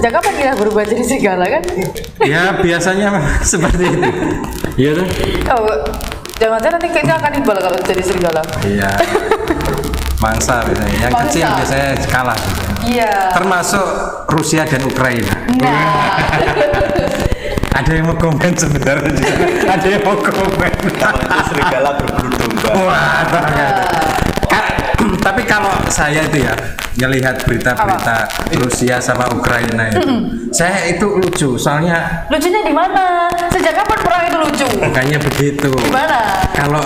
Sejak kapan kita berubah jadi serigala kan? Ya biasanya seperti itu. Iya tuh. Oh, jangan-jangan nanti kita akan imbal kalau jadi serigala. Iya. Mangsa biasanya. Yang Mangsa. kecil biasanya kalah. Iya. Termasuk Rusia dan Ukraina. Nah, Ada yang mau komen sebenarnya juga. Ada yang mau komen. Kalau itu serigala berbulu domba. Wah, tapi kalau saya itu ya ngelihat berita-berita Rusia sama Ukraina itu, saya itu lucu. Soalnya lucunya di mana? Sejak kapan perang itu lucu? makanya begitu. Gimana? Kalau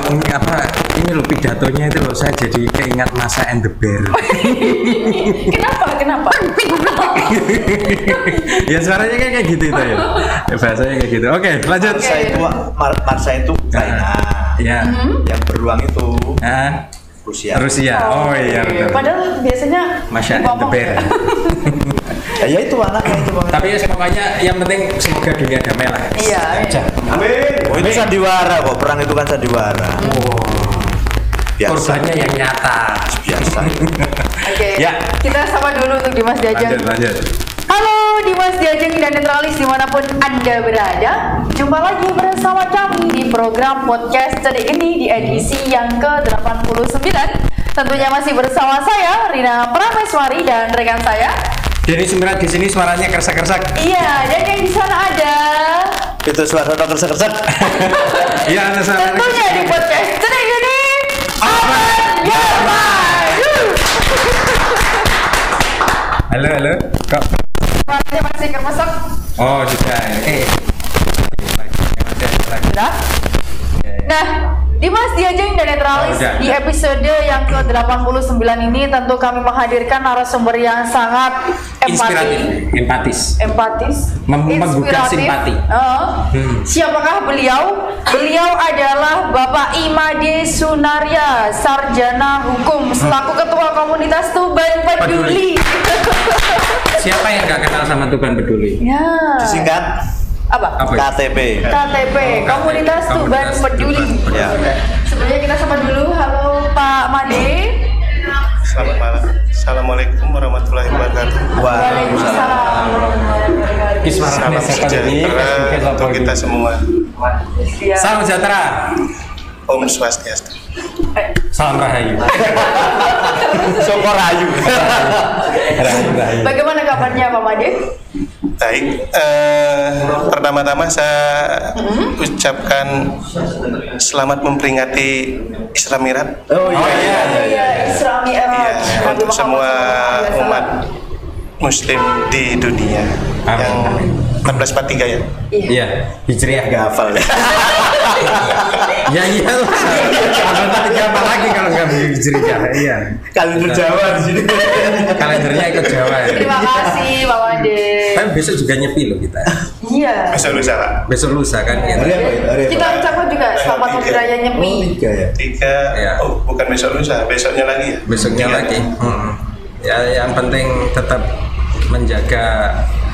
ini loh pidatonya itu loh, saya jadi keingat Masa and the Bear. Kenapa? Ya suaranya kayak gitu itu ya. Bahasanya kayak gitu. Oke, lanjut. Marsa itu Ukraina. Ya. Yang beruang itu Rusia. Rusia. Oh iya benar. Padahal biasanya Masya and the ngomong- Bear. Ya itu anaknya itu. Tapi ya semuanya yang penting semoga dunia damai lah. Iya. Amin. Oh itu sandiwara kok, perang itu kan sandiwara. Biasa. Korbannya yang nyata. Biasa. Oke. Ya. Kita sapa dulu untuk Dimas Jajang. Lanjut. Halo Dimas Jajang dan Netralis dimanapun Anda berada. Jumpa lagi bersama kami di program podcast Cedik ini di edisi yang ke-89. Tentunya masih bersama saya Rina Prameswari dan rekan saya. Denny Sumirat di sini suaranya kersak-kersak. Iya, dan yang di sana ada. Itu suara kersak-kersak. Iya, ada suara. Tentunya di podcast Cedik ini. Halo. Kok? Suaranya masih kermesek. Oh, sudah. Sudah? Nah, Dimas Jajang dan Netralis, Oh, udah. di episode yang ke-89 ini tentu kami menghadirkan narasumber yang sangat Inspiratif, empatis, menggugah inspiratif. simpati. Siapakah beliau? Beliau adalah Bapak Imade Sunaria, Sarjana Hukum, selaku Ketua Komunitas Tuban Peduli. Siapa yang nggak kenal sama Tuban Peduli? Ya. Disingkat Apa? Apa ya? KTP. KTP, Komunitas Tuban Peduli. Ya. Sebelumnya kita sapa dulu, halo Pak Made. Selamat malam. Assalamualaikum warahmatullahi wabarakatuh. Waalaikumsalam. Salam sejahtera untuk kita semua. Salam sejahtera. Om Swastiastu. Salam rahayu. Sokor Ayu. Rahayu. Bagaimana kabarnya Pak Made? Baik. Pertama-tama saya ucapkan selamat memperingati Isra Mi'raj. Oh iya. Iya, Isra Mi'raj. Iya, untuk semua umat Muslim di dunia yang 1443 ya. Iya, Hijriah. Gak hafal ya. Ya iyalah. Apa lagi kalau nggak Hijriah? Iya. Kalender Jawa di sini. Kalendernya ikut Jawa ya. Terima kasih Pak Made. Kan besok juga nyepi loh kita. Iya. Besok lusa Pak. Besok lusa kan ya. Hari apa? Kita ucapkan juga selamat hari raya Nyepi. Tiga ya. 3. Iya. Oh, bukan besok lusa, besoknya lagi ya. Besoknya Tiga. lagi. Ya yang penting tetap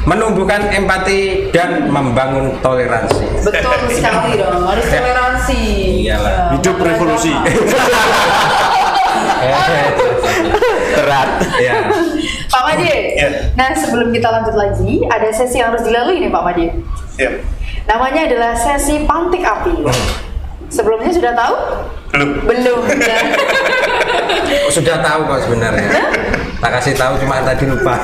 menumbuhkan empati dan membangun toleransi. Betul sekali dong, harus toleransi. Iyalah. Ya, Hidup memperlakukan. revolusi. Berat. Ya. Pak Made. Ya. Nah, sebelum kita lanjut lagi, ada sesi yang harus dilalui nih Pak Made. Ya. Namanya adalah sesi pantik api. Sebelumnya sudah tahu? Belum. Ya. Sudah tahu kok sebenarnya. Tak kasih tahu cuma tadi lupa.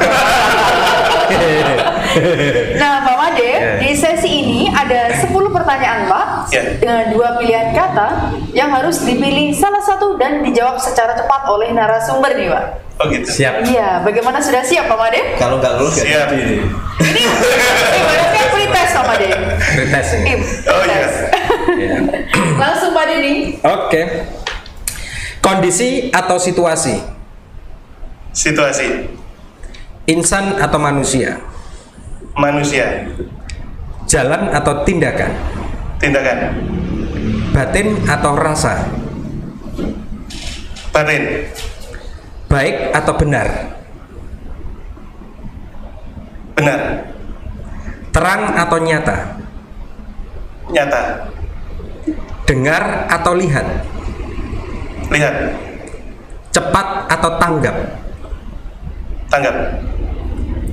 Nah, Pak Made, di sesi ini ada 10 pertanyaan Pak, dengan 2 pilihan kata yang harus dipilih salah satu dan dijawab secara cepat oleh narasumber nih Pak. Oh gitu. Siap. Iya, bagaimana sudah siap Pak Made? Kalau nggak lulus gak Siap. jadi ini. Ini ibaratnya pretest Pak Made. Pretest ini. Oh iya. Ya. Langsung Pak Denny. Oke. Kondisi atau situasi? Situasi. Insan atau manusia? Manusia. Jalan atau tindakan? Tindakan. Batin atau rasa? Batin. Baik atau benar? Benar. Terang atau nyata? Nyata. Dengar atau lihat? Lihat. Cepat atau tanggap? Tanggap.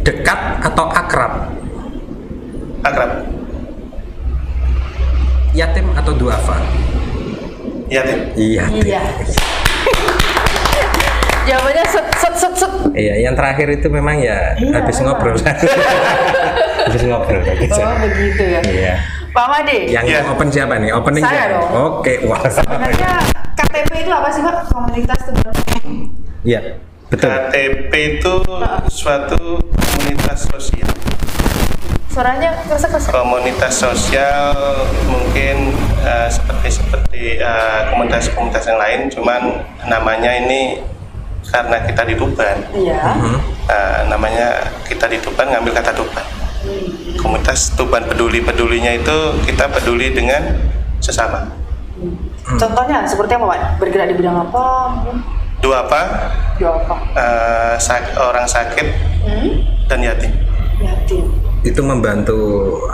dekat atau akrab? Akrab. Yatim atau duafa? Yatim. Yatim. Iya. Jawabannya set. Iya, yang terakhir itu memang ya Iya, habis memang. ngobrol. Habis ngobrol gitu. Oh begitu ya. Iya. Pak Made, Yang Iya. open siapa nih? Opening Saya siapa? dong. Oke, wah. sebenarnya KTP itu apa sih Pak? Komunitas Tuban. Iya, betul. KTP itu suatu komunitas sosial. Suaranya kresek-kresek. Komunitas sosial mungkin seperti komunitas-komunitas yang lain, cuman namanya ini karena kita di Tuban. Iya. Namanya kita di Tuban ngambil kata Tuban. Komunitas Tuban pedulinya itu kita peduli dengan sesama. Contohnya seperti apa Pak? Bergerak di bidang apa? Dua apa? Orang sakit dan yatim. Yatim. Itu membantu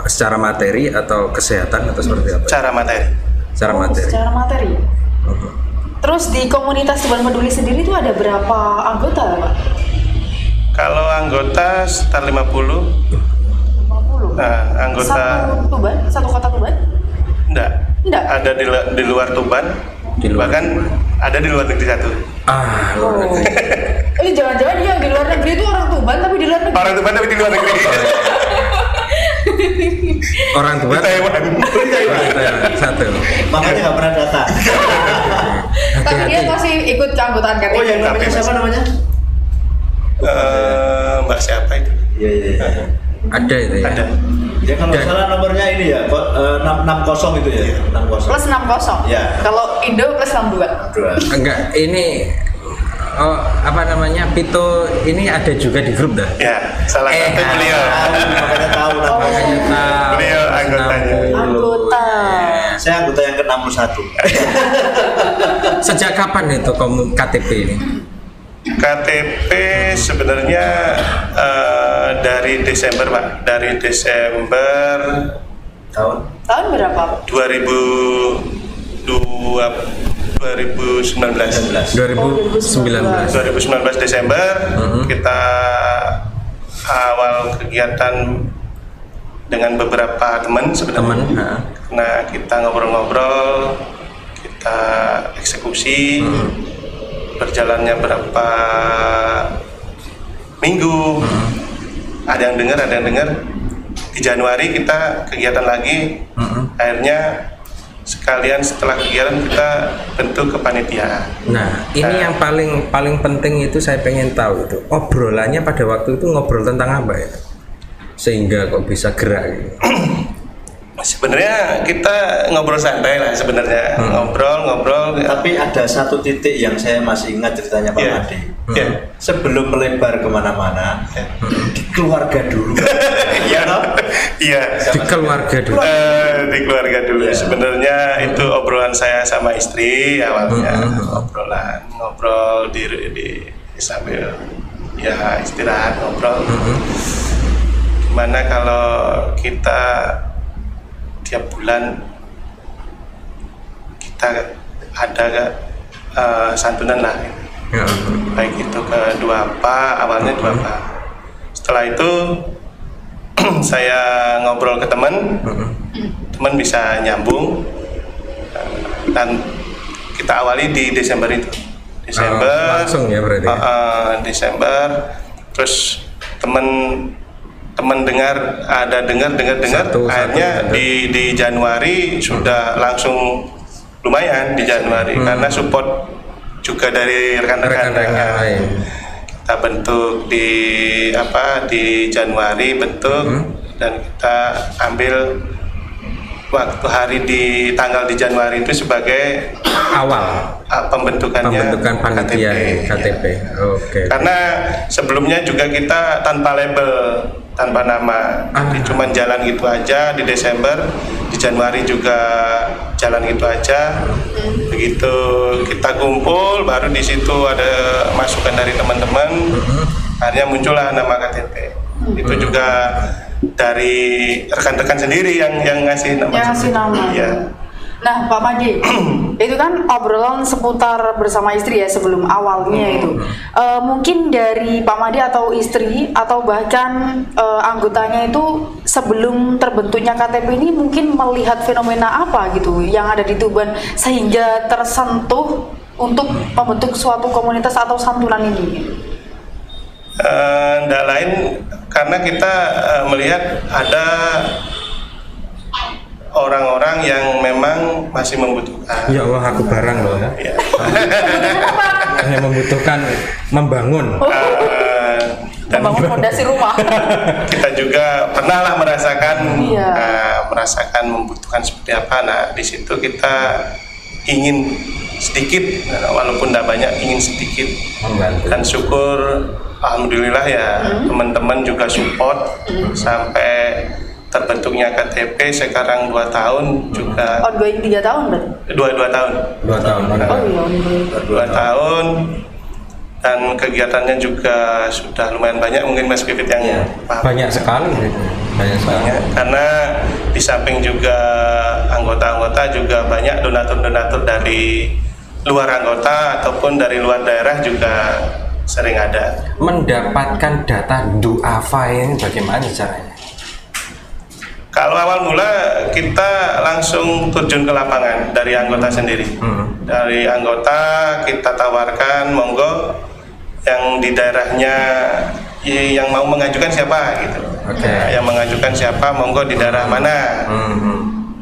secara materi atau kesehatan atau seperti apa? Cara materi. Secara materi. Secara materi. Terus di komunitas Tuban Peduli sendiri itu ada berapa anggota Pak? Kalau anggota sekitar 50. 50. Anggota Satu Tuban? Satu kota Tuban? enggak. Enggak. Ada di luar Tuban. Di luar Bahkan ada di luar negeri satu. Luar Oh. negeri. Ini jangan-jangan dia yang di luar negeri itu orang Tuban tapi di luar negeri. Orang Tuban tapi di luar negeri. Orang tua. Di Taiwan. Satu. Makanya nggak pernah datang. Tapi dia Hati-hati. masih ikut keanggotaan KTP. Oh yang namanya siapa namanya? Mbak siapa itu? Iya. Ada itu ya. Ada. Ya kalau Dan- salah nomornya ini ya 660 itu ya. 60. Plus 60. Ya. Kalau Indo plus 62. Dua. Enggak, ini apa namanya? Pito ini ada juga di grup dah. Ya, salah satu Eh, beliau. Makanya tahu namanya. Makanya tahu. Beliau anggotanya. 60. Anggota. Saya anggota yang ke-61. Sejak kapan itu KTP ini? KTP sebenarnya dari Desember Pak, dari Desember Tahun. Tahun berapa Pak? 2019 2019. Desember kita awal kegiatan dengan beberapa teman sebenarnya. Karena kita ngobrol-ngobrol, kita eksekusi, berjalannya berapa minggu, ada yang dengar. Di Januari kita kegiatan lagi, akhirnya sekalian setelah kegiatan kita bentuk kepanitiaan. Nah, ini yang paling penting itu saya pengen tahu itu obrolannya pada waktu itu ngobrol tentang apa ya? Sehingga kok bisa gerak gitu. Sebenarnya kita ngobrol santai lah sebenarnya, ngobrol. Tapi ada satu titik yang saya masih ingat ceritanya Pak Iya. Made. Iya. Sebelum melebar kemana-mana, di keluarga dulu. Iya. Di keluarga dulu. Di keluarga dulu. Iya. Sebenarnya itu obrolan saya sama istri awalnya, ngobrol di sambil ya istirahat ngobrol. Gimana kalau kita tiap bulan kita ada santunan lah, Ya. baik itu ke Duapa, awalnya Duapa. Setelah itu saya ngobrol ke teman bisa nyambung, dan kita awali di Desember itu. Langsung ya berarti. Desember, terus teman dengar Satu, akhirnya di Januari sudah langsung lumayan di Januari karena support juga dari rekan-rekan Rekan-rekan lain. kita bentuk di Januari dan kita ambil waktu hari di tanggal di Januari itu sebagai Awal pembentukannya pembentukan panitia KTP. ya. Oke. Karena sebelumnya juga kita tanpa label, tanpa nama, jadi cuma jalan gitu aja di Desember, di Januari juga jalan gitu aja. Begitu kita kumpul, baru di situ ada masukan dari teman-teman, akhirnya muncullah nama KTP. Itu juga dari rekan-rekan sendiri yang ngasih nama. Yang ngasih nama. Iya. Nah Pak Made, Itu kan obrolan seputar bersama istri ya sebelum awalnya itu. Mungkin dari Pak Made atau istri atau bahkan anggotanya itu sebelum terbentuknya KTP ini mungkin melihat fenomena apa gitu yang ada di Tuban sehingga tersentuh untuk membentuk suatu komunitas atau santunan ini. Nggak lain karena kita melihat ada orang-orang yang memang masih membutuhkan. Ya Allah, aku barang loh ya. Ya. Yang membutuhkan membangun. Dan Membangun fondasi rumah. kita juga pernah lah merasakan Iya. merasakan membutuhkan seperti apa. Nah, di situ kita ingin sedikit, walaupun tidak banyak, ingin sedikit. Membantu. Dan syukur, alhamdulillah ya teman-teman juga support sampai terbentuknya KTP sekarang 2 tahun juga. Ongoing 3 tahun berarti? 2 tahun. 2 tahun. Oh iya, ongoing. 2 tahun. Dan kegiatannya juga sudah lumayan banyak, mungkin Mas Pipit yang paham. Banyak sekali. Banyak sekali. Karena di samping juga anggota-anggota juga banyak donatur-donatur dari luar anggota ataupun dari luar daerah juga sering ada. Mendapatkan data duafa ini bagaimana caranya? Kalau awal mula kita langsung terjun ke lapangan dari anggota sendiri. Dari anggota kita tawarkan monggo yang di daerahnya yang mau mengajukan siapa gitu. Nah, yang mengajukan siapa monggo di daerah mana.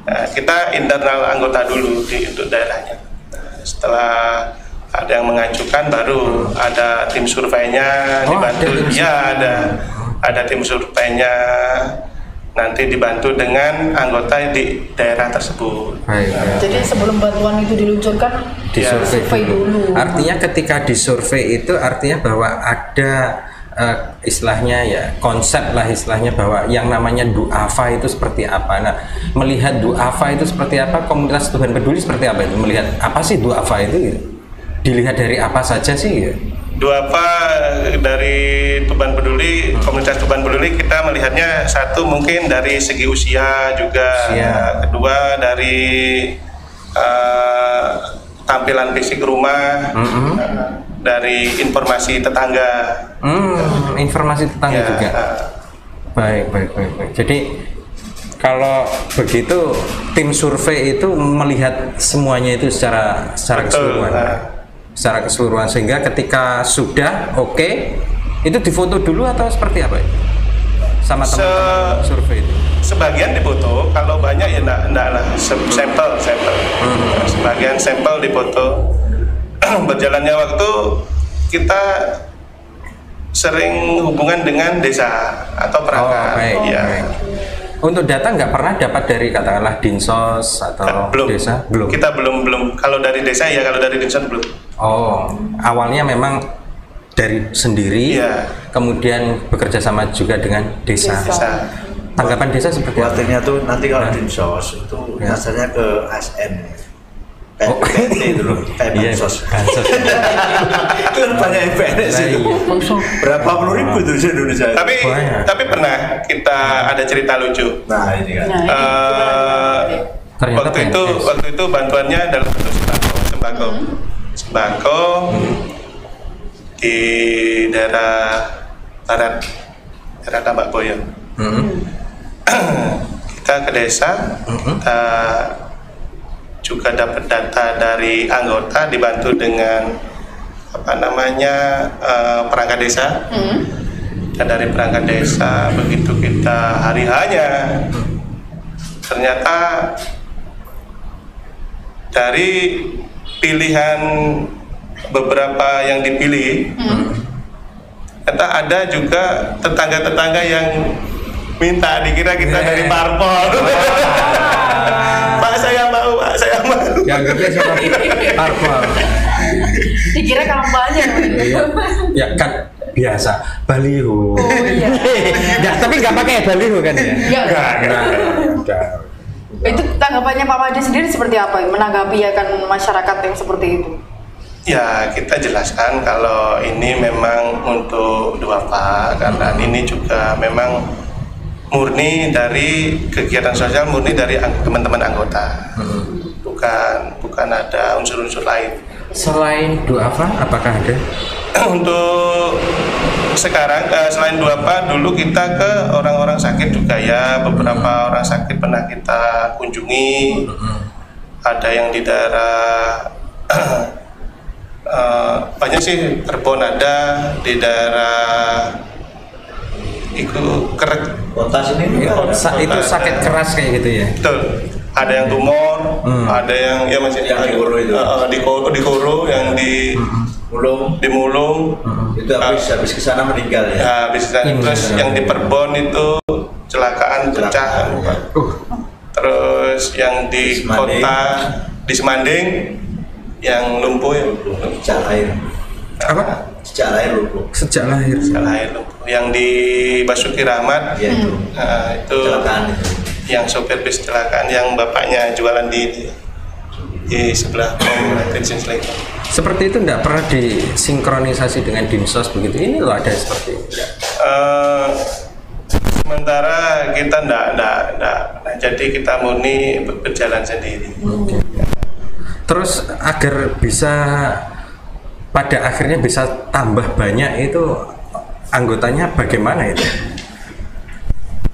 Nah, kita internal anggota dulu untuk daerahnya. Nah, setelah ada yang mengajukan baru ada tim surveinya dibantu. Ya ada tim surveinya. Nanti dibantu dengan anggota di daerah tersebut. Jadi sebelum bantuan itu diluncurkan, disurvei dulu. Artinya ketika disurvei itu artinya bahwa ada istilahnya ya konsep lah istilahnya bahwa yang namanya duafa itu seperti apa. Nah, melihat duafa itu seperti apa, komunitas Tuban Peduli seperti apa itu, melihat apa sih duafa itu gitu? Dilihat dari apa saja sih gitu? Duafa dari Tuban Peduli, komunitas Tuban Peduli kita melihatnya satu mungkin dari segi usia juga, kedua dari tampilan fisik rumah, dari informasi tetangga. Informasi tetangga juga. Baik. Jadi kalau begitu tim survei itu melihat semuanya itu secara keseluruhan. Secara keseluruhan sehingga ketika sudah oke, itu difoto dulu atau seperti apa ya? Sama teman-teman survei itu? Sebagian difoto, kalau banyak ya enggak lah, sampel. Sebagian sampel difoto. Berjalannya waktu kita sering hubungan dengan desa atau perangkat. Baik. Untuk data nggak pernah dapat dari katakanlah dinsos atau desa? Belum. Kita belum. Kalau dari desa ya, kalau dari dinsos belum. Oh, awalnya memang dari sendiri, kemudian bekerja sama juga dengan desa. Tanggapan desa seperti apa? Khawatirnya tuh nanti kalau dinsos itu dasarnya ke ASN. PNT itu loh, kayak bansos. Kan banyak PNS itu. Berapa puluh ribu itu di Indonesia. Tapi pernah kita ada cerita lucu. Nah ini kan. Waktu itu bantuannya dalam bentuk sembako di daerah barat, daerah Tambak Boyo. Kita ke desa, kita juga dapat data dari anggota dibantu dengan perangkat desa. Dan dari perangkat desa begitu kita hari hanya ternyata dari pilihan beberapa yang dipilih ternyata ada juga tetangga-tetangga yang minta dikira kita dari parpol. Pak saya mau. Yang ngerti seperti parpol. Dikira kampanye. Ya kan biasa baliho. Tapi nggak pakai baliho kan ya? Enggak. Itu tanggapannya Pak Made sendiri seperti apa? Menanggapi ya kan masyarakat yang seperti itu? Ya kita jelaskan kalau ini memang untuk duafa karena ini juga memang murni dari kegiatan sosial, murni dari teman-teman anggota, bukan bukan ada unsur-unsur lain. Selain duafa, apakah ada? Untuk sekarang selain duafa, dulu kita ke orang-orang sakit juga ya, beberapa orang sakit pernah kita kunjungi. Ada yang di daerah banyak sih, Cirebon ada, di daerah Kerek kota sini itu sakit keras kayak gitu ya. betul. Ada yang tumor, ada yang ya masih yang di Koro itu. di Koro yang di Mulung. di Mulung. Itu habis kesana meninggal ya. Ya, habis kesana. Terus yang di Perbon itu kecelakaan pecah. Terus yang di Semanding. kota di Semanding yang lumpuh ya. Sejak lahir. Apa? Sejak lahir lumpuh. Sejak lahir. Lumpuh. Yang di Basuki Rahmat Ya itu. itu Kecelakaan itu. yang sopir bis kecelakaan yang bapaknya jualan di sebelah Attention Slater. Seperti itu enggak pernah disinkronisasi dengan Dinsos begitu. Ini loh ada seperti itu. Sementara kita enggak. Nah, jadi kita murni berjalan sendiri. Terus agar bisa pada akhirnya bisa tambah banyak itu anggotanya bagaimana itu?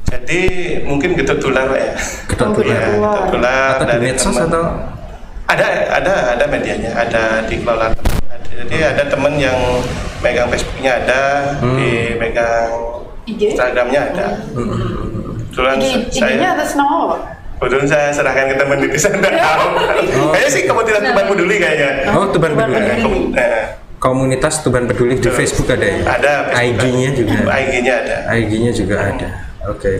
Jadi mungkin kebetulan Pak ya. Kebetulan. Kebetulan Atau di dari medsos teman. atau Ada medianya, ada di kelola. Jadi ada teman yang megang Facebooknya ada, di megang IG? Instagramnya ada. Kebetulan IG-nya atas nama apa, Pak? kebetulan saya serahkan ke teman di sana. Kayaknya sih komunitas Tuban Peduli kayaknya. Oh, Tuban Peduli. Nah, Komunitas Tuban Peduli di Facebook ada ya? ada. IG-nya juga. IG-nya ada. IG-nya juga ada. Oke.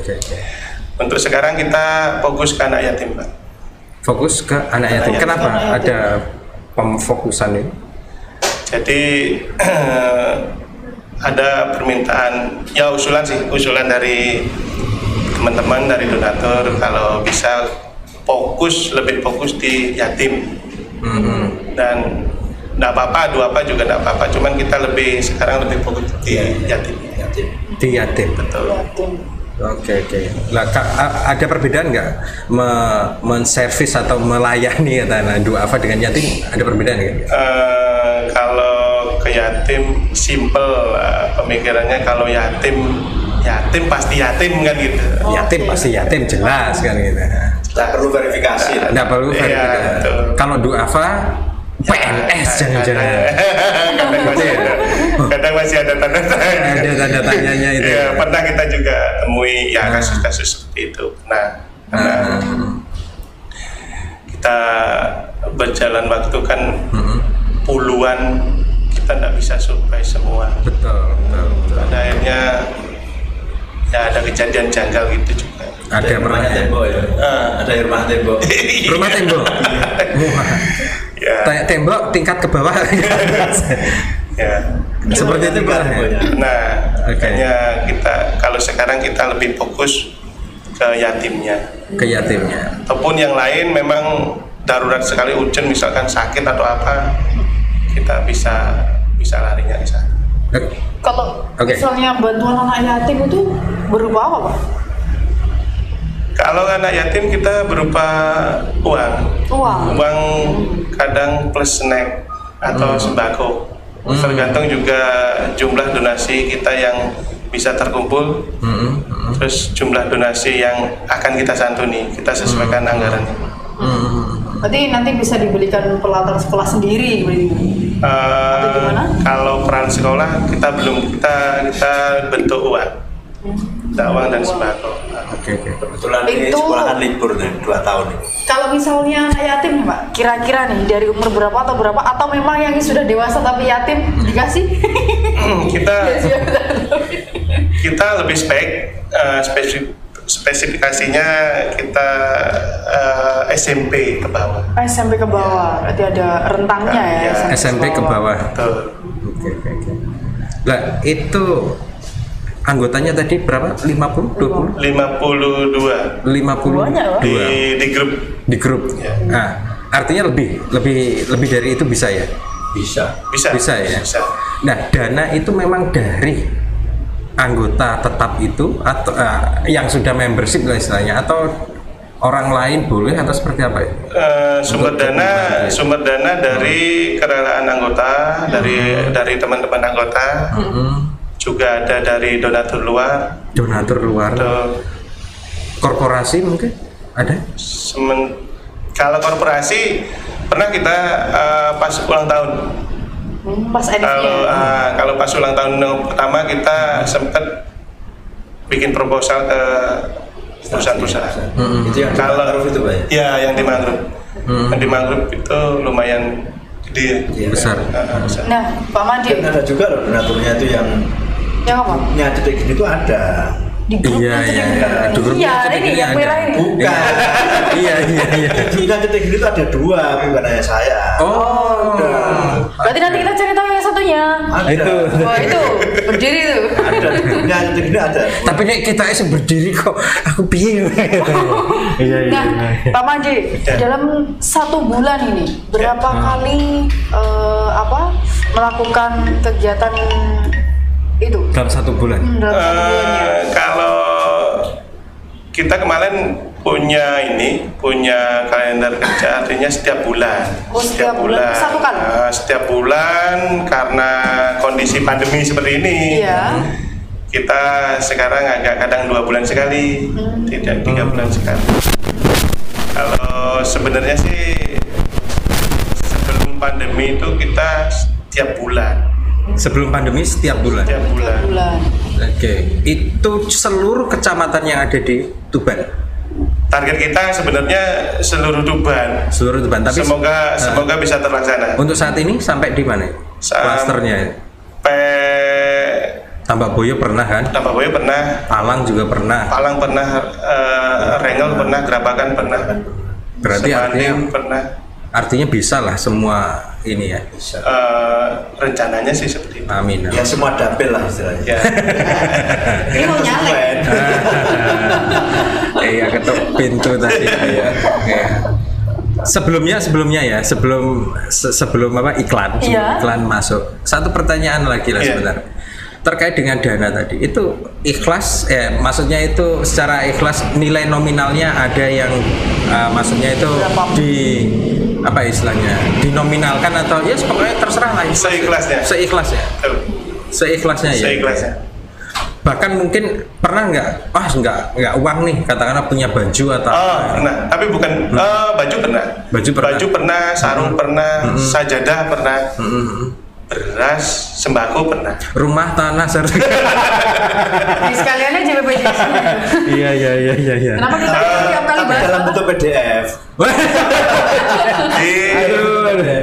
Untuk sekarang kita fokus ke anak yatim, Pak. Fokus ke anak yatim. Kenapa ada pemfokusan ini? Jadi ada permintaan, ya usulan dari teman-teman dari donatur kalau bisa lebih fokus di yatim. Dan enggak apa-apa, duafa juga enggak apa-apa, cuman kita sekarang lebih fokus di yatim. Di yatim. Betul. Oke. Lah ada perbedaan nggak menservis atau melayani katakanlah duafa dengan yatim? Ada perbedaan nggak? Kalau ke yatim simple pemikirannya, kalau yatim pasti yatim kan gitu. Yatim pasti yatim jelas kan gitu. Nggak perlu verifikasi. Nggak perlu Iya, verifikasi. betul. Kalau duafa PNS jangan-jangan. Kadang masih ada tanda tanya. Ada tanda tanyanya itu. Ya, pernah kita juga temui ya kasus-kasus seperti itu. Karena kita berjalan waktu kan puluhan, kita nggak bisa survei semua. Betul. Pada akhirnya ya ada kejadian janggal gitu juga. Ada rumahnya tembok ya. Ada rumah tembok. Rumah tembok. Ya. Tembok tingkat ke bawah. Ya. Seperti itu pernah ya? Nah, Oke. makanya kalau sekarang kita lebih fokus ke yatimnya. Ke yatimnya. Ataupun yang lain memang darurat sekali, urgent misalkan sakit atau apa, kita bisa larinya ke sana. Kalau Oke. misalnya bantuan anak yatim itu berupa apa, Pak? Kalau anak yatim kita berupa uang kadang plus snack atau sembako. Tergantung juga jumlah donasi kita yang bisa terkumpul, terus jumlah donasi yang akan kita santuni, kita sesuaikan anggarannya. Berarti nanti bisa dibelikan peralatan sekolah sendiri atau gimana? Kalau peran sekolah kita belum, kita bentuk uang, uang dan sembako. Oke. Kebetulan ini Itu- sekolah kan libur nih 2 tahun ini. Kalau misalnya anak yatim nih, Pak, kira-kira nih dari umur berapa atau memang yang sudah dewasa tapi yatim dikasih? Kita lebih spesifikasinya kita SMP ke bawah. SMP ke bawah, berarti ada rentangnya ya. SMP ke bawah. Betul. Oke. Lah itu anggotanya tadi berapa? 50? 20? 52 Banyak loh. di grup. Di grup. Ya. Nah, artinya lebih dari itu bisa ya? Bisa. Ya. Nah, dana itu memang dari anggota tetap itu atau yang sudah membership lah istilahnya, atau orang lain boleh atau seperti apa ya? Sumber dana dari kerelaan anggota, dari teman-teman anggota, juga ada dari donatur luar. Korporasi mungkin ada? Kalau korporasi pernah kita pas ulang tahun. Pas Kalau pas ulang tahun yang pertama kita sempat bikin proposal ke perusahaan-perusahaan. Itu yang di mangrove itu Pak ya? Ya, yang di mangrove. Yang di mangrove itu lumayan gede ya. Besar. Nah, Pak Mandi. Dan ada juga loh donaturnya itu yang apa? Detik gini itu ada. Di grup Iya. Di grup ini yang merah ini. Bukan. Iya. Di Detik gini itu ada 2, bukan hanya saya. Oh. Berarti nanti kita cari tahu yang satunya. Ada. Itu berdiri tuh. Ada. Detik gini ada. Tapi nek kita berdiri kok aku piye. Iya. Nah, Pak Mandi, dalam 1 bulan ini berapa kali melakukan kegiatan itu? Dalam 1 bulan. Dalam 1 bulannya. Kalau kita kemarin punya kalender kerja, artinya setiap bulan. Oh, setiap bulan? 1 kali? Setiap bulan karena kondisi pandemi seperti ini. Iya. Kita sekarang agak kadang 2 bulan sekali, tidak 3 bulan sekali. Kalau sebenarnya sih sebelum pandemi itu kita setiap bulan. Sebelum pandemi setiap bulan. Oke. Itu seluruh kecamatan yang ada di Tuban. Target kita sebenarnya seluruh Tuban. Tapi semoga bisa terlaksana. Untuk saat ini sampai di mana? Klasternya. Tambak Boyo pernah kan? Tambak Boyo pernah. Palang juga pernah. Rengel pernah, Grabakan pernah. Berarti artinya bisa lah semua ini ya. Bisa. Rencananya sih seperti itu. Amin. Ya semua dapil lah istilahnya. Ya. Ini mau nyalek. Iya, ketuk pintu tadi ya. Oke. Sebelumnya ya, sebelum iklan masuk. Satu pertanyaan lagi lah sebentar. Terkait dengan dana tadi, itu ikhlas, maksudnya itu secara ikhlas nilai nominalnya ada yang maksudnya itu apa istilahnya, dinominalkan atau ya pokoknya terserah lah. Seikhlasnya ya. Bahkan mungkin pernah nggak uang nih, katakanlah punya baju atau pernah, tapi bukan baju pernah, sarung pernah, sajadah pernah, beras, sembako pernah, rumah tanah serta sekaliannya JPBJS. Iya. Kenapa kita tiap kali bahas dalam bentuk PDF?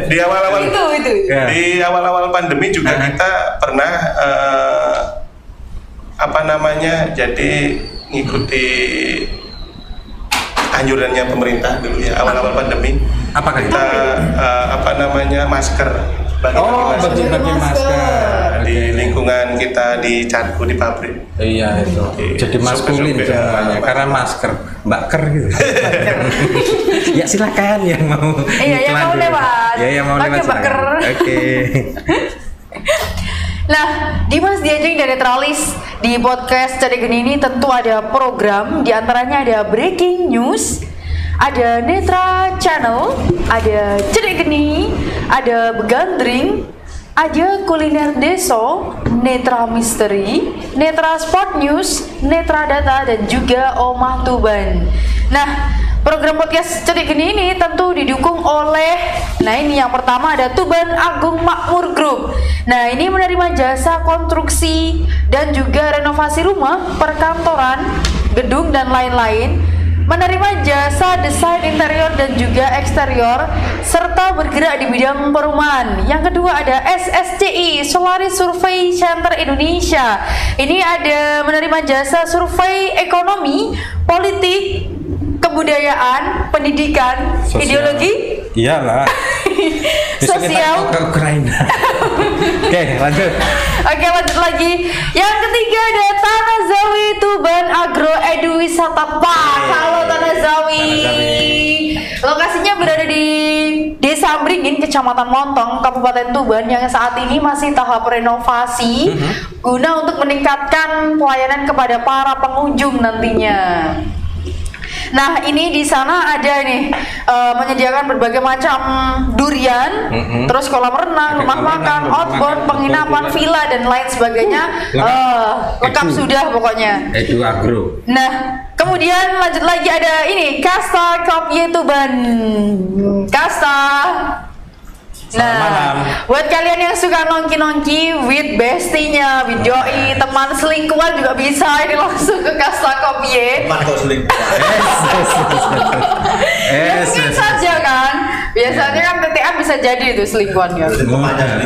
Di awal-awal itu. Di awal-awal pandemi juga kita pernah jadi ngikuti anjurannya pemerintah dulu ya, awal-awal pandemi. Apakah kita masker, bagi masker di lingkungan kita, di Cargo, di pabrik. Iya itu. Jadi maskulin semuanya karena masker, Mbak gitu. Ya silakan yang mau. Iya, yang mau lewat. Ya yang mau lewat. Oke. Nah, Dimas Diajeng dan Netralis di podcast Cedek Geni ini tentu ada program, diantaranya ada Breaking News, ada Netra Channel, ada Cedek Geni, ada Begandring, ada Kuliner Deso, Netra Misteri, Netra Sport News, Netra Data, dan juga Omah Tuban. Nah, program podcast Cedek Geni ini tentu didukung oleh, ini yang pertama ada Tuban Agung Makmur Group. Nah, ini menerima jasa konstruksi dan juga renovasi rumah, perkantoran, gedung, dan lain-lain. Menerima jasa desain interior dan juga eksterior, serta bergerak di bidang perumahan. Yang kedua ada SSCI, Solaris Survey Center Indonesia. Ini ada menerima jasa survei ekonomi, politik, kebudayaan, pendidikan, sosial, ideologi, iyalah, sosial, ke Ukraina. Oke, lanjut lagi. Yang ketiga ada Tanah Zawi Tuban Agro Edu Wisata. Halo Tanah Zawi. Lokasinya berada di Desa Ambringin, Kecamatan Montong, Kabupaten Tuban, yang saat ini masih tahap renovasi guna untuk meningkatkan pelayanan kepada para pengunjung nantinya. Nah, ini di sana ada nih menyediakan berbagai macam durian, terus kolam renang, rumah makan, outbound, penginapan, villa dan lain sebagainya. Lengkap sudah pokoknya. Edu Agro. Nah, kemudian lanjut lagi ada ini Kasta Kopye Tuban. Kasta. Nah, buat kalian yang suka nongki-nongki with bestinya, with doi, teman selingkuhan juga bisa ini langsung ke Kasta Kopye. Teman kok selingkuh. Ya mungkin saja kan. Biasanya kan TTA bisa jadi itu selingkuhannya.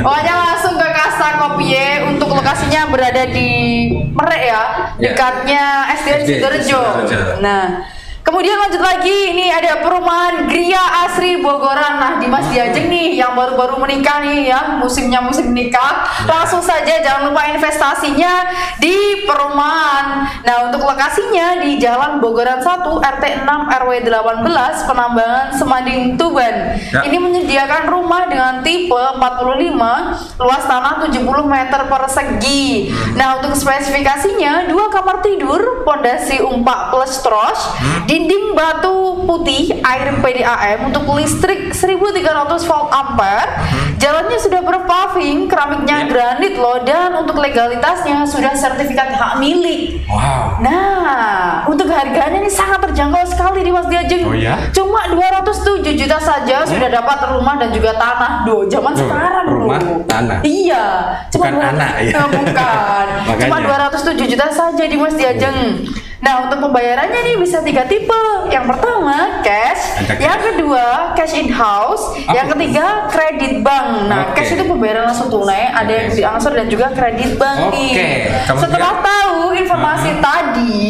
Pokoknya langsung ke Kasta Kopye. Untuk lokasinya berada di Merek ya, dekatnya SDN Sidoarjo. Nah, kemudian lanjut lagi, ini ada perumahan Gria Asri Bogoran. Nah, Dimas Diajeng nih yang baru-baru menikah nih ya, musim nikah. Langsung saja jangan lupa investasinya di perumahan. Nah, untuk lokasinya di Jalan Bogoran 1 RT 6 RW 18 Penambangan Semanding Tuban. Ini menyediakan rumah dengan tipe 45, luas tanah 70 meter persegi. Nah, untuk spesifikasinya 2 kamar tidur, pondasi umpak plus tros, dinding batu putih, air PDAM, untuk listrik 1300 volt ampere. Jalannya sudah berpaving, keramiknya granit loh, dan untuk legalitasnya sudah sertifikat hak milik. Wow. Nah, untuk harganya ini sangat terjangkau sekali di Mas Diajeng. Oh ya? Cuma 207 juta saja sudah dapat rumah dan juga tanah. Duh, zaman sekarang rumah, loh. tanah. Iya, Bukan anak ya. Bukan. Cuma 207 juta saja di Mas Diajeng. Nah, untuk pembayarannya nih bisa 3 tipe. Yang pertama cash, yang kedua cash in house, yang ketiga kredit bank. Nah, cash itu pembayaran langsung tunai, ada yang diangsur dan juga kredit bank nih. Setelah tahu informasi tadi,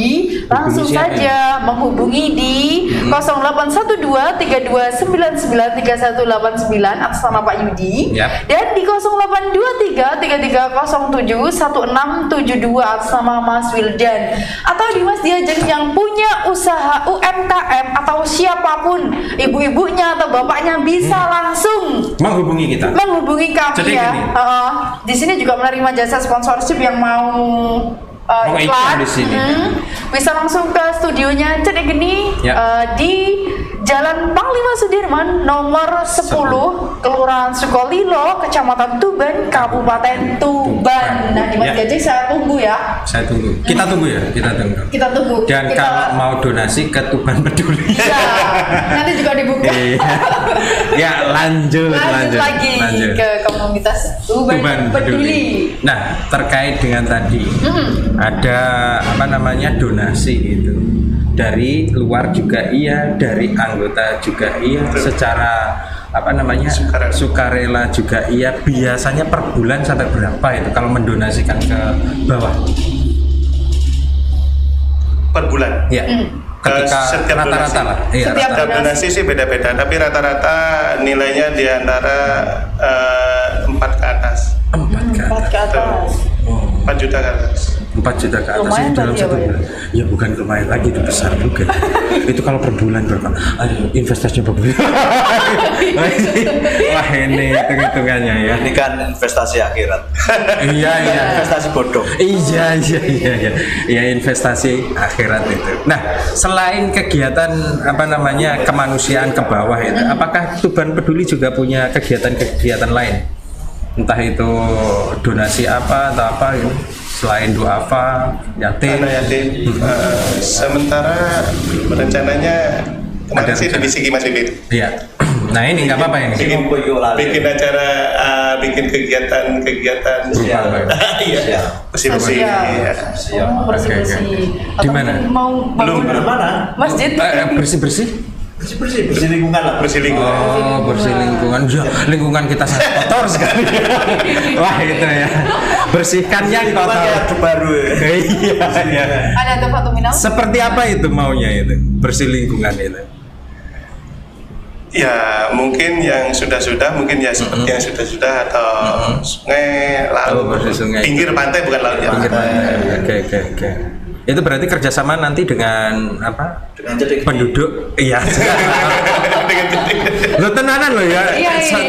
langsung saja menghubungi di 0812 3299 3189 atas nama Pak Yudi, dan di 0823 3307 1672 atas nama Mas Wildan, atau di Mas Diajeng yang punya usaha UMKM atau siapapun, ibu-ibunya atau bapaknya bisa langsung menghubungi kita. Menghubungi kami ya. Di sini juga menerima jasa sponsorship yang mau iklan di sini. Bisa langsung ke studionya Cedek Geni di Jalan Panglima Sudirman nomor 10, Kelurahan Sukolilo, Kecamatan Tuban, Kabupaten Tuban. Nah, di Mas Diajeng saya tunggu ya. Saya tunggu. Kita tunggu ya, kita tunggu. Kita tunggu. Dan kalau mau donasi ke Tuban Peduli. Iya. Nanti juga dibuka. Ya, lanjut lagi ke komunitas Tuban Peduli. Nah, terkait dengan tadi ada apa namanya donasi itu. Dari luar juga iya, dari anggota juga iya, secara apa namanya sukarela juga iya. Biasanya per bulan sampai berapa itu kalau mendonasikan ke bawah? Per bulan? Ya. Ketika rata-rata lah. Iya, setiap donasi sih beda-beda, tapi rata-rata nilainya di antara 4 ke atas. 4 ke atas. 4 juta ke atas. 4 juta ke atas lumayan dalam satu bulan. Ya bukan lumayan lagi, itu besar juga. Itu kalau per bulan berapa? Investasinya bagus. Wah, ini hitung-hitungannya ya. Ini kan investasi akhirat. Iya. Investasi bodoh. Iya. Ya, investasi akhirat itu. Nah, selain kegiatan apa namanya kemanusiaan ke bawah itu, apakah Tuban Peduli juga punya kegiatan-kegiatan lain? Entah itu donasi apa atau apa gitu. Selain duafa, yatim. Sementara rencananya kemarin sih dibisiki Mas Bibit. Iya. Nah, ini nggak apa-apa yang bikin acara, bikin kegiatan iya, bersih-bersih. Di mana? Belum mana? Masjid. Bersih-bersih. Bersih lingkungan lah. Bersih lingkungan. Oh, bersih lingkungan. Ya, lingkungan kita sangat kotor sekali. Wah, itu ya. Bersihkan yang kotor. Baru. Iya. Ada tempat minum. Seperti apa itu maunya itu? Bersih lingkungan itu. Ya, mungkin yang sudah-sudah, mungkin ya seperti yang sudah-sudah, atau sungai, laut, pinggir pantai, bukan laut ya. Pinggir pantai. Oke. Itu berarti kerjasama nanti dengan apa? Dengan penduduk. Iya. Lo tenanan lo ya.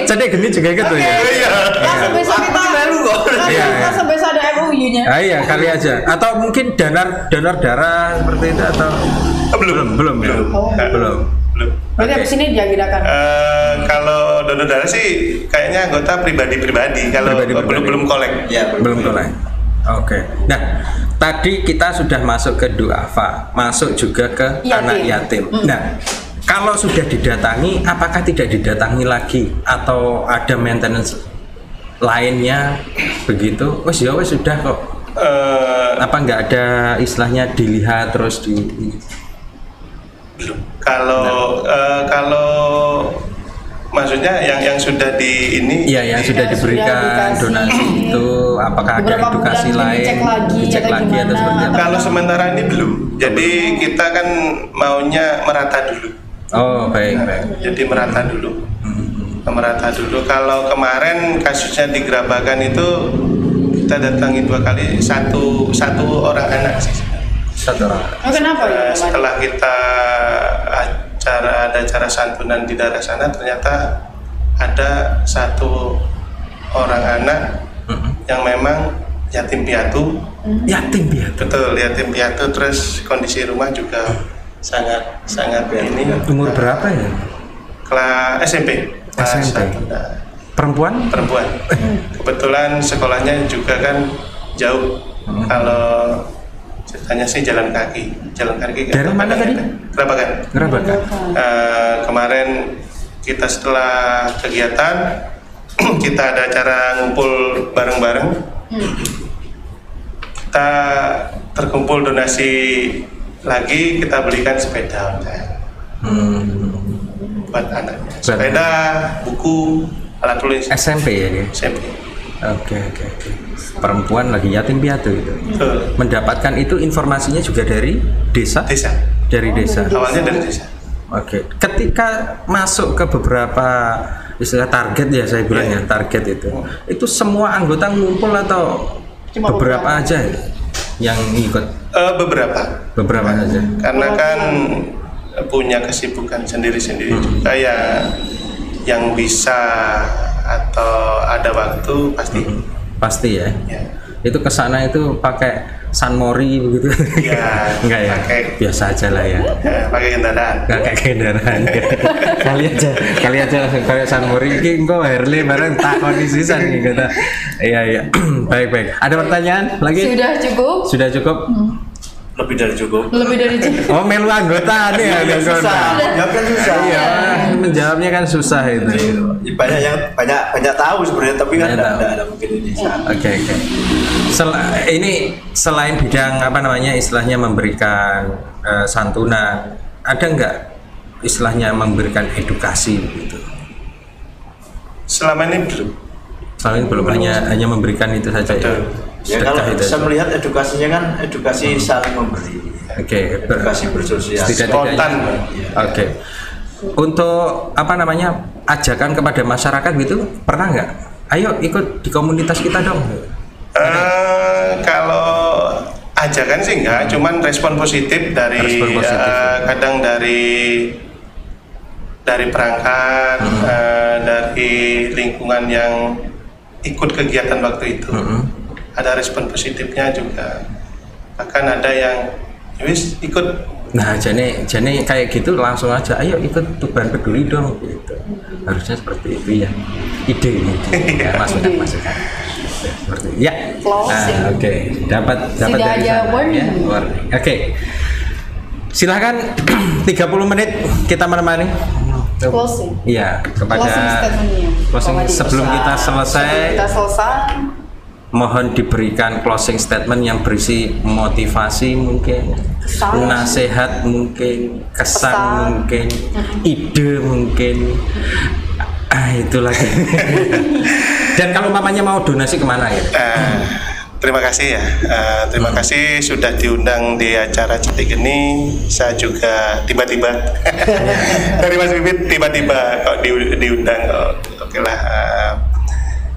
Cedek Geni juga gitu ya. Iya. Langsung besok kita baru kok. Langsung besok ada MOU-nya. Iya, kali aja. Atau mungkin donor darah seperti itu atau Belum. Oh. Belum. Berarti Oke. abis ini diagendakan. Kalau donor darah sih kayaknya anggota pribadi-pribadi. Kalau Pribadi-pribadi. belum kolek. Ya, Belum mulai. Oke. Nah, tadi kita sudah masuk ke duafa, masuk juga ke Yatim. anak yatim. Nah, kalau sudah didatangi, apakah tidak didatangi lagi atau ada maintenance lainnya begitu? Wes ya wes sudah kok. Apa nggak ada istilahnya dilihat terus di Kalau maksudnya yang sudah di ini Iya, yang sudah Yang diberikan sudah dikasih. donasi itu, apakah ada Beberapa edukasi bulan lain, dicek lagi atau atau seperti gimana, apa? kalau sementara ini belum. Jadi kita kan maunya merata dulu. Oh, baik. Jadi merata dulu. Kalau kemarin kasusnya di Gerabakan itu kita datangi 2 kali, satu orang anak sih. Satu orang. Oh, kenapa ya? Setelah kita ada acara santunan di daerah sana, ternyata ada satu orang anak yang memang yatim piatu. Yatim piatu. Betul, yatim piatu. Terus kondisi rumah juga sangat ini. Umur berapa ya? Kelas SMP. Kelas SMP. 1. Nah, Perempuan? Kebetulan sekolahnya juga kan jauh. Kalau ceritanya sih jalan kaki. Dari mana tadi? Gerabakan. Gerabakan. Kemarin kita setelah kegiatan kita ada acara ngumpul bareng-bareng. Kita terkumpul donasi lagi, kita belikan sepeda buat anaknya. Sepeda, buku, alat tulis. SMP ya dia? SMP. Oke. Perempuan lagi yatim piatu itu. Betul. Mendapatkan itu informasinya juga dari desa? Desa. Dari desa. Awalnya dari desa. Oke. Ketika masuk ke beberapa istilah target ya saya bilang ya, target itu semua anggota ngumpul atau Cuma beberapa aja yang ikut? Beberapa saja. karena kan punya kesibukan sendiri-sendiri juga ya, yang bisa atau ada waktu Pasti ya. ya. Itu kesana itu pakai Sunmori begitu? Ya, Enggak ya? pakai. Biasa aja lah ya. Pakai kendaraan. Nggak kayak kendaraan. kali aja langsung kayak Sunmori ini kok Harley bareng tak kondisi san gitu. Iya. Baik. Ada pertanyaan lagi? Sudah cukup. Lebih dari cukup. Oh, melu anggota nih ya, Susah. Jawabnya susah. Iya, menjawabnya kan susah itu. Banyak tahu sebenarnya, tapi kan Banyak tahu. ada mungkin ini. Oke. Ini selain bidang apa namanya istilahnya memberikan santunan, ada nggak istilahnya memberikan edukasi begitu? Selama ini belum. hanya memberikan itu saja ya. Ya kalau saya melihat edukasinya kan edukasi saling memberi. Oke, Edukasi bersosial. Spontan. Oke. Untuk apa namanya ajakan kepada masyarakat gitu pernah nggak? Ayo ikut di komunitas kita dong. Kalau ajakan sih enggak, cuman respon positif dari kadang dari perangkat, dari lingkungan yang ikut kegiatan waktu itu. Ada respon positifnya juga. Bahkan ada yang wis ikut. Nah, jadi kayak gitu langsung aja, ayo ikut Tuban Peduli dong gitu. Harusnya seperti itu ya. Ide ini. Ya, masukan. Seperti ya. Nah, oke. Dapat Sudah dari ada sana, warning. ya. Warning. Oke. Silakan 30 menit kita menemani. Closing. Iya, kepada Closing statement-nya. closing sebelum kita selesai. Mohon diberikan closing statement yang berisi motivasi mungkin, Kesan. nasihat mungkin, kesan Pesan. mungkin, ide mungkin. Itu lagi. Dan kalau mamanya mau donasi kemana ya? Terima kasih ya. Terima kasih sudah diundang di acara Cetik ini. Saya juga tiba-tiba dari Mas Bibit tiba-tiba kok diundang. Oke lah.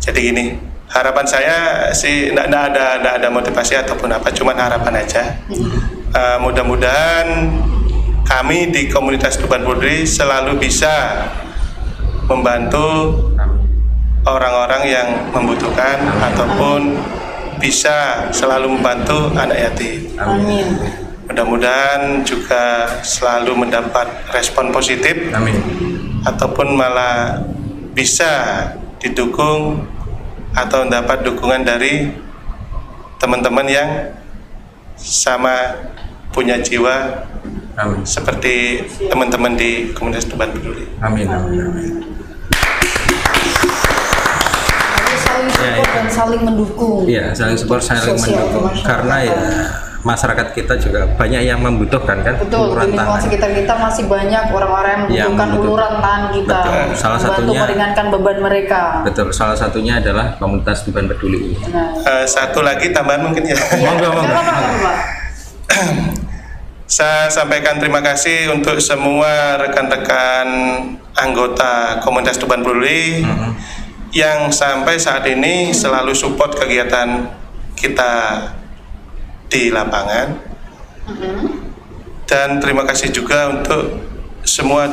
Jadi gini. Harapan saya sih tidak ada motivasi ataupun apa, cuman harapan aja. Mudah-mudahan kami di komunitas Tuban Peduli selalu bisa membantu orang-orang yang membutuhkan ataupun bisa selalu membantu anak yatim. Amin. Mudah-mudahan juga selalu mendapat respon positif. Amin. Ataupun malah bisa didukung atau mendapat dukungan dari teman-teman yang sama punya jiwa. Amin. Seperti teman-teman di komunitas Tuban Peduli. Amin. Amin. Saling support dan saling mendukung. Iya, saling support, saling mendukung. Karena ya masyarakat kita juga banyak yang membutuhkan kan. Betul, di lingkungan sekitar kita masih banyak orang-orang yang membutuhkan uluran tangan kita. Betul. Salah membantu satunya meringankan beban mereka. Betul, salah satunya adalah komunitas Tuban Peduli. Satu lagi tambahan mungkin ya. Monggo. Saya sampaikan terima kasih untuk semua rekan-rekan anggota komunitas Tuban Peduli yang sampai saat ini selalu support kegiatan kita di lapangan. Dan terima kasih juga untuk semua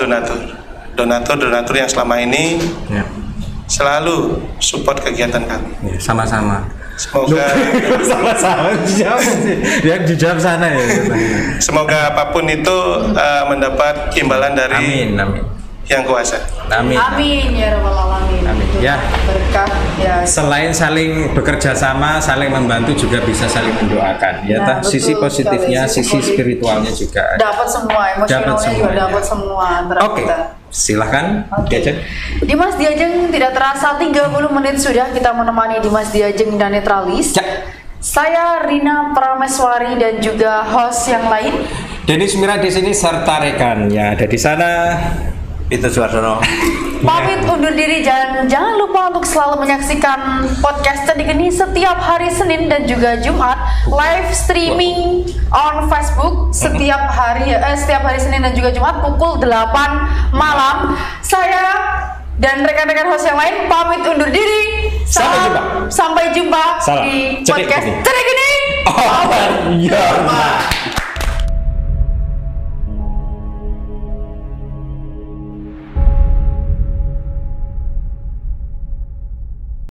donatur yang selama ini selalu support kegiatan kami. Ya, sama-sama. Semoga sama-sama dijawab sana ya. Semoga apapun itu mendapat imbalan dari Yang Kuasa. Amin. Amin ya rabbal alamin. Amin. Ya. Berkah ya. Selain saling bekerja sama, saling membantu juga bisa saling mendoakan. Ya, Nah, sisi betul positifnya, sekali. sisi spiritualnya juga ada. Dapat semua, emosionalnya juga dapat semua antara Oke. kita. Silahkan Diajeng. Dimas Diajeng, tidak terasa 30 menit sudah kita menemani Dimas Diajeng dan Netralis. Ya. Saya Rina Prameswari dan juga host yang lain. Denis Mira di sini serta rekannya ada di sana. Itu Suarsono. Pamit undur diri, jangan lupa untuk selalu menyaksikan podcast Cedik ini setiap hari Senin dan juga Jumat, live streaming on Facebook setiap hari Senin dan juga Jumat pukul 8 malam. Saya dan rekan-rekan host yang lain pamit undur diri. Sampai jumpa. Sampai jumpa Salam. di Cedik podcast ini. Cedik ini. Oh, iya.